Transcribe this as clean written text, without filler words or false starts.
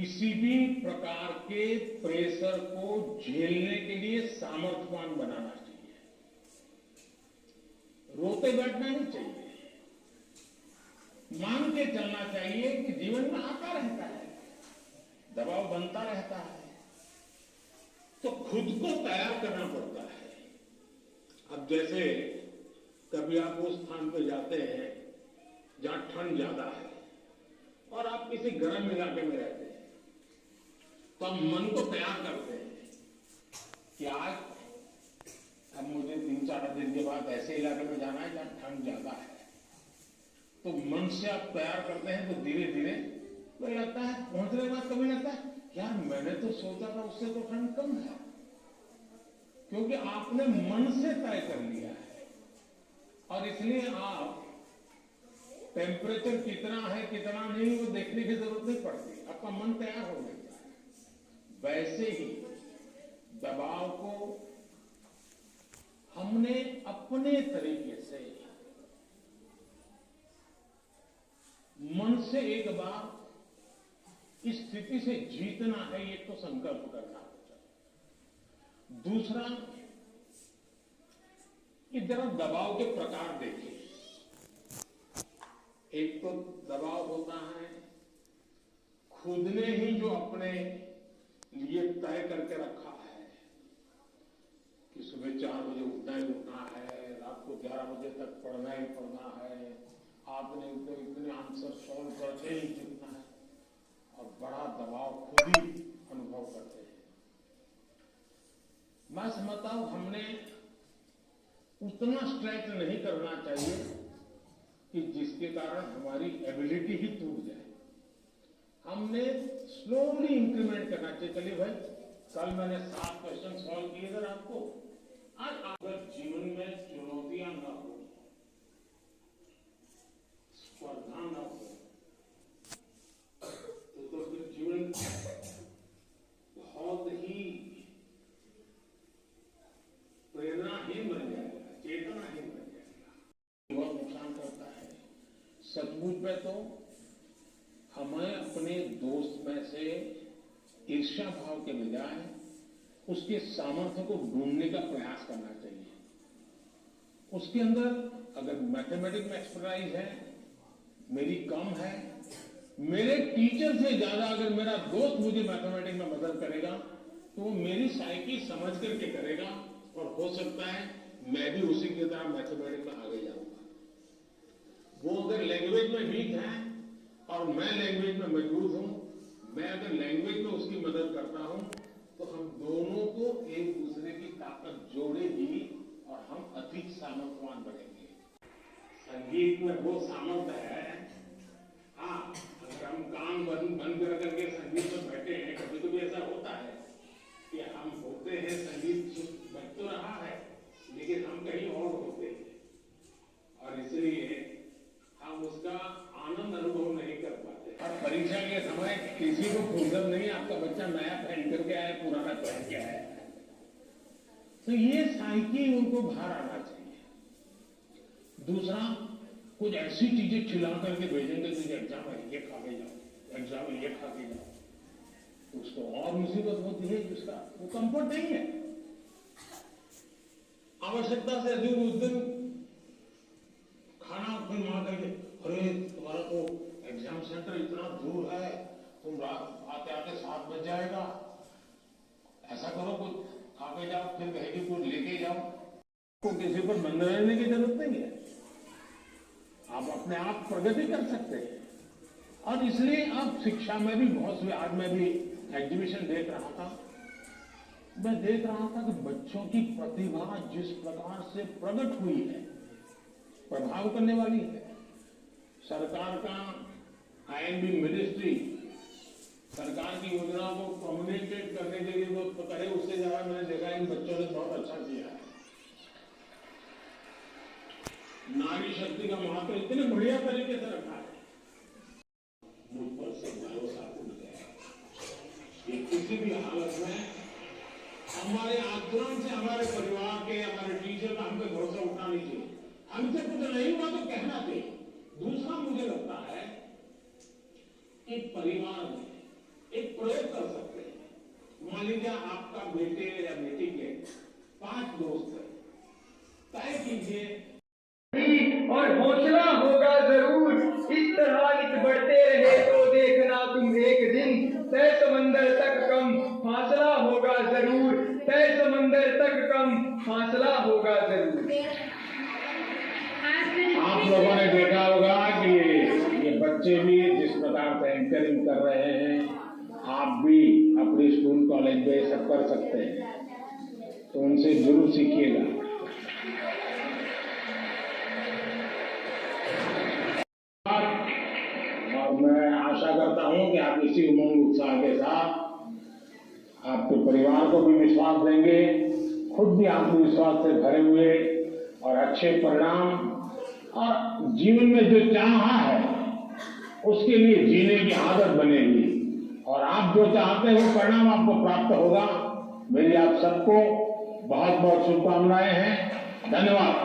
किसी भी प्रकार के प्रेशर को झेलने के लिए सामर्थ्यवान बनाना चाहिए। रोते बैठना नहीं चाहिए। मान के चलना चाहिए कि जीवन में आता रहता है, दबाव बनता रहता है, तो खुद को तैयार करना पड़ता है। अब जैसे कभी आप उस स्थान पर जाते हैं जहां ठंड ज्यादा है और आप किसी गर्म इलाके में रहते हैं, तो हम मन को तैयार करते हैं कि आज अब मुझे 3-4 दिन के बाद ऐसे इलाके में जाना है जहां ठंड ज्यादा है। तो मन से आप तैयार करते हैं तो धीरे धीरे तो लगता है, पहुंचने के बाद कभी लगता है यार मैंने तो सोचा था उससे तो ठंड कम है, क्योंकि आपने मन से तय कर लिया है। और इसलिए आप टेम्परेचर कितना है कितना नहीं वो देखने की जरूरत नहीं पड़ती, आपका मन तैयार हो जाता है। वैसे ही दबाव को हमने अपने तरीके से मन से एक बार इस स्थिति से जीतना है, ये तो संकल्प करना होगा। दूसरा कि जरा दबाव के प्रकार देखिए। एक तो दबाव होता है खुद ने ही जो अपने लिए तय करके रखा है कि सुबह 4 बजे उठना ही उठना है, रात को 11 बजे तक पढ़ना ही पढ़ना है, आपने इतने आंसर सॉल्व करके ही जीतना है, और बड़ा दबाव खुद ही अनुभव करते हैं। मैं समझता हूं हमने उतना स्ट्रेच नहीं करना चाहिए कि जिसके कारण हमारी एबिलिटी ही टूट जाए। हमने स्लोली इंक्रीमेंट करना चाहिए। चलिए भाई, कल मैंने 7 क्वेश्चन सॉल्व किए थे आपको, आज अगर जीवन में चुनौतियां न हो, स्पर्धा न हो, तो फिर जीवन बहुत ही प्रेरणाहीन बन जाएगा, चेतनाहीन बन जाएगा, बहुत नुकसान करता है। सचमुच में तो हमें अपने दोस्त में से ईर्ष्या भाव के बजाय उसके सामर्थ्य को ढूंढने का प्रयास करना चाहिए। उसके अंदर अगर मैथमेटिक्स में एक्सपर्टाइज है, मेरी कम है, मेरे टीचर से ज्यादा अगर मेरा दोस्त मुझे मैथमेटिक्स में मदद करेगा तो वो मेरी साइकी समझ करके करेगा, और हो सकता है मैं भी उसी की तरह मैथमेटिक्स में आगे जाऊंगा। वो अगर लैंग्वेज में वीक है और मैं लैंग्वेज में मजबूत हूं, मैं अगर लैंग्वेज में उसकी मदद करता हूं, तो हम दोनों को एक दूसरे की ताकत जोड़ेगी और हम अधिक सामर्थ्यवान बनेंगे। संगीत में वो सामर्थ्य है। हाँ, अगर हम कान बंद करके संगीत में बैठे हैं, कभी कभी ऐसा होता है कि हम होते हैं संगीत बज तो रहा है लेकिन हम कहीं और होते हैं, और इसलिए हम उसका आनंद अनुभव नहीं कर पाते। और परीक्षा के समय किसी को फुर्सत नहीं, आपका बच्चा नया पहन करके आया, पुराना पहन के आया, तो ये साइकी उनको बाहर आना चाहिए। दूसरा, कुछ ऐसी चीजें खिला करके भेजेंगे कि एग्जाम में ये खा के जाओ, एग्जाम में ये खा के जाओ, तो उसको और मुसीबत होती है, जिसका वो कंफर्ट नहीं है। आवश्यकता से अधिक उस दिन खाना फिर वहां करके, अरे तुम्हारा तो एग्जाम सेंटर इतना दूर है, तुम आते आते 7 बज जाएगा, ऐसा करो कुछ खा के जाओ, फिर कहेगी कुछ लेके जाओ। तो किसी पर बंद रहने की जरूरत नहीं है, आप अपने आप प्रगति कर सकते हैं। और इसलिए अब शिक्षा में भी बहुत से, आज मैं भी एग्जीबिशन देख रहा था, मैं देख रहा था कि बच्चों की प्रतिभा जिस प्रकार से प्रकट हुई है, प्रभाव करने वाली है। सरकार का आईएनबी मिनिस्ट्री सरकार की योजनाओं को कम्युनिकेट करने के लिए जो करे, उससे ज्यादा मैंने देखा इन बच्चों ने बहुत अच्छा किया है। नारी शक्ति का महत्व इतने बढ़िया तरीके से रखा है, मुझ पर से भरोसा उठ गया। ये किसी भी हालत में हमारे आचरण से, हमारे परिवार के, हमारे टीचर का हम पे भरोसा उठना नहीं चाहिए। हमसे कुछ नहीं हुआ तो कहना चाहिए। दूसरा, मुझे लगता है कि परिवार में एक प्रयोग कर सकते हैं। मान लीजिए आपका बेटे या बेटी के 5 दोस्त हैं, तय कीजिए और हौसला होगा जरूर, इस तरह इत बढ़ते रहे तो देखना तुम एक दिन, तय समंदर तक कम फासला होगा जरूर, तय समंदर तक कम फासला होगा जरूर। आप लोगों ने देखा होगा कि ये बच्चे भी जिस प्रकार से एंकरिंग कर रहे हैं, आप भी अपने स्कूल कॉलेज में सब कर सकते हैं, तो उनसे जरूर सीखिएगा। और मैं आशा करता हूं कि आप इसी उमंग उत्साह के साथ आपके परिवार को भी विश्वास देंगे, खुद भी आत्मविश्वास से भरे हुए और अच्छे परिणाम और जीवन में जो चाह है उसके लिए जीने की आदत बनेगी और आप जो चाहते हैं वो परिणाम आपको प्राप्त होगा। मेरी आप सबको बहुत बहुत शुभकामनाएं हैं। धन्यवाद।